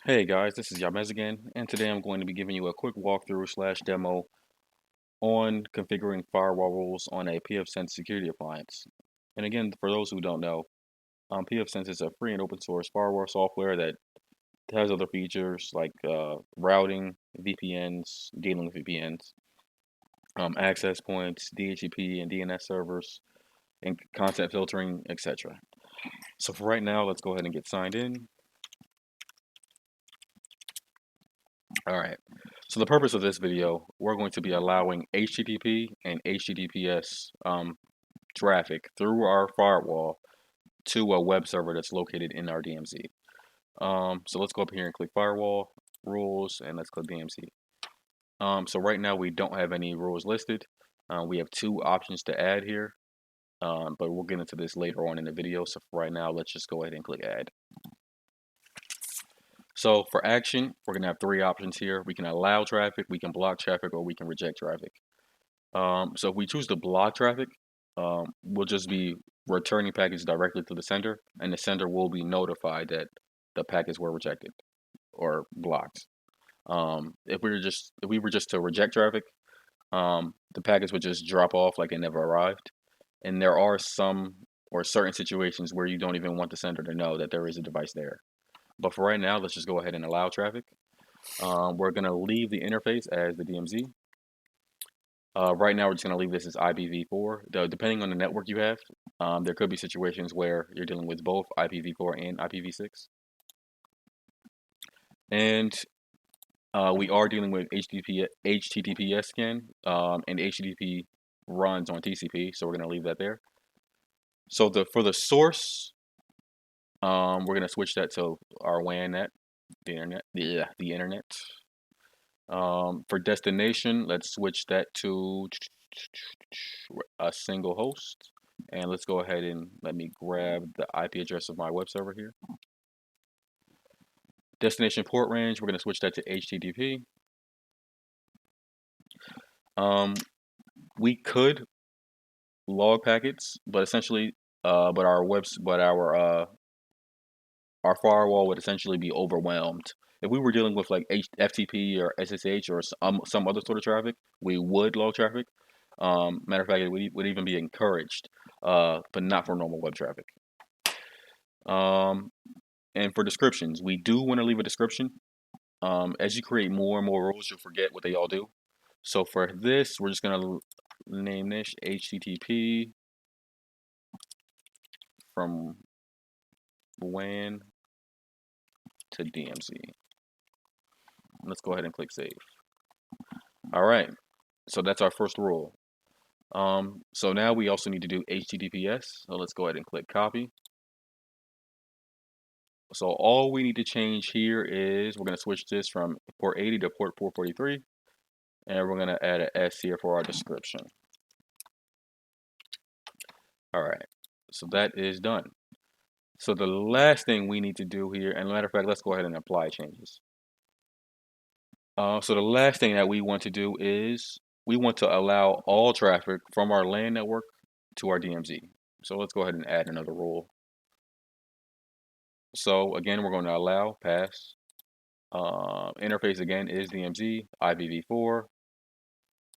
Hey guys, this is Yamez again, and today I'm going to be giving you a quick walkthrough slash demo on configuring firewall rules on a PFSense security appliance. And again, for those who don't know, PFSense is a free and open source firewall software that has other features like routing, VPNs, dealing with VPNs, access points, DHCP and DNS servers, and content filtering, etc. So for right now, let's go ahead and get signed in. All right. So the purpose of this video, we're going to be allowing HTTP and HTTPS traffic through our firewall to a web server that's located in our DMZ. So let's go up here and click Firewall, Rules, and let's click DMZ. So right now we don't have any rules listed. We have two options to add here, but we'll get into this later on in the video. So for right now, let's just go ahead and click Add. So for action, we're going to have three options here. We can allow traffic, we can block traffic, or we can reject traffic. So if we choose to block traffic, we'll just be returning packets directly to the sender, and the sender will be notified that the packets were rejected or blocked. If we were just to reject traffic, the packets would just drop off like it never arrived. And there are some or certain situations where you don't even want the sender to know that there is a device there. But for right now, let's just go ahead and allow traffic. We're going to leave the interface as the DMZ. Right now, we're just going to leave this as IPv4. Depending on the network you have, there could be situations where you're dealing with both IPv4 and IPv6. And we are dealing with HTTPS again, and HTTP runs on TCP, so we're going to leave that there. So for the source, we're going to switch that to our WAN net, the internet. Yeah, the internet. For destination, let's switch that to a single host. And let's go ahead and let me grab the IP address of my web server here. Destination port range, we're going to switch that to HTTP. We could log packets, but essentially, our firewall would essentially be overwhelmed. If we were dealing with like FTP or SSH or some other sort of traffic, we would log traffic. Matter of fact, it would even be encouraged, but not for normal web traffic. And for descriptions, we do want to leave a description. As you create more and more rules, you'll forget what they all do. So for this, we're just going to name this HTTP from WAN to DMZ. Let's go ahead and click save. All right, so that's our first rule. So now we also need to do HTTPS. So let's go ahead and click copy. So all we need to change here is we're going to switch this from port 80 to port 443. And we're going to add an S here for our description. All right, so that is done. So the last thing we need to do here, and matter of fact, let's go ahead and apply changes. So the last thing that we want to do is we want to allow all traffic from our LAN network to our DMZ. So let's go ahead and add another rule. So again, we're going to allow pass. Interface again is DMZ, IPv4.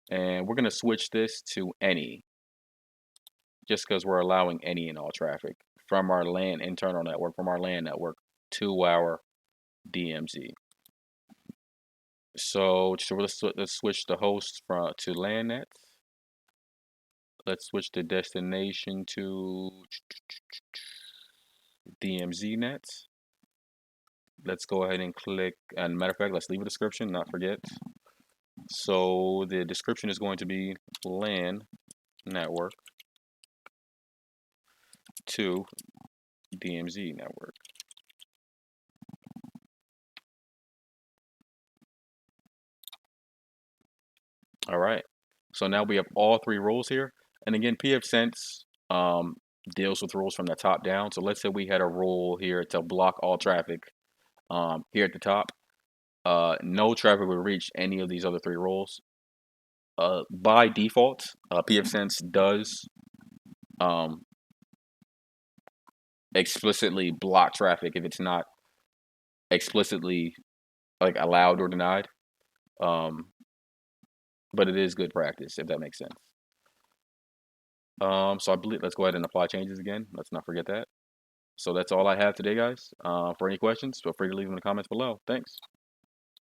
And we're going to switch this to any, just because we're allowing any and all traffic from our LAN internal network, from our LAN network to our DMZ. So let's switch the host to LAN net. Let's switch the destination to DMZ net. Let's go ahead and click, and matter of fact, let's leave a description, not forget. So the description is going to be LAN network to DMZ network. All right. So now we have all three rules here. And again, PFSense deals with rules from the top down. So let's say we had a rule here to block all traffic here at the top. No traffic would reach any of these other three rules. By default, PFSense does explicitly block traffic if it's not explicitly like allowed or denied. Um, but it is good practice if that makes sense. So I believe let's go ahead and apply changes again. Let's not forget that. So that's all I have today, guys. For any questions, feel free to leave them in the comments below. Thanks.